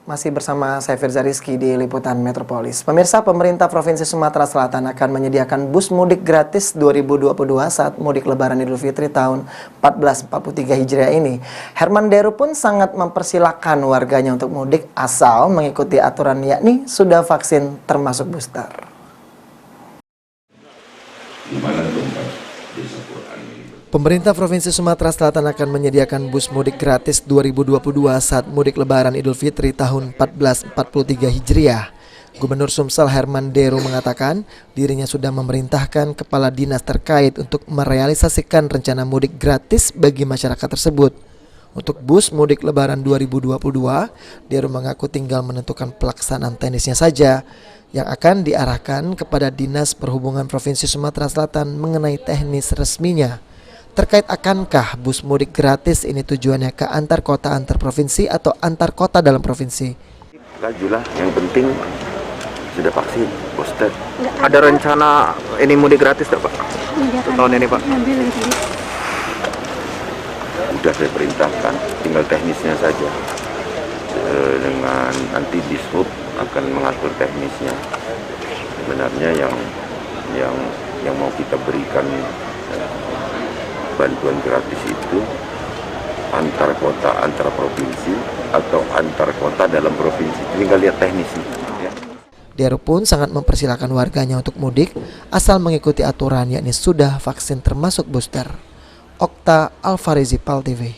Masih bersama saya Firza Rizky di Liputan Metropolis. Pemirsa, pemerintah Provinsi Sumatera Selatan akan menyediakan bus mudik gratis 2022 saat mudik Lebaran Idul Fitri tahun 1443 Hijriah ini. Herman Deru pun sangat mempersilahkan warganya untuk mudik asal mengikuti aturan, yakni sudah vaksin termasuk booster. Pemerintah Provinsi Sumatera Selatan akan menyediakan bus mudik gratis 2022 saat mudik Lebaran Idul Fitri tahun 1443 Hijriah. Gubernur Sumsel Herman Deru mengatakan dirinya sudah memerintahkan kepala dinas terkait untuk merealisasikan rencana mudik gratis bagi masyarakat tersebut. Untuk bus mudik Lebaran 2022, Deru mengaku tinggal menentukan pelaksanaan teknisnya saja yang akan diarahkan kepada Dinas Perhubungan Provinsi Sumatera Selatan mengenai teknis resminya. Terkait akankah bus mudik gratis ini tujuannya ke antar kota antar provinsi atau antar kota dalam provinsi? Lajulah, yang penting sudah vaksin, booster. Ada rencana ini mudik gratis tak Pak? Tahun ini Pak? Sudah saya perintahkan, tinggal teknisnya saja. Dengan nanti Dishub akan mengatur teknisnya. Sebenarnya yang mau kita berikan bantuan gratis itu antar kota, antar provinsi, atau antar kota dalam provinsi. Tinggal lihat teknisnya. Ya. Deru pun sangat mempersilahkan warganya untuk mudik asal mengikuti aturan, yakni sudah vaksin termasuk booster. Okta Alfarizi, PAL TV.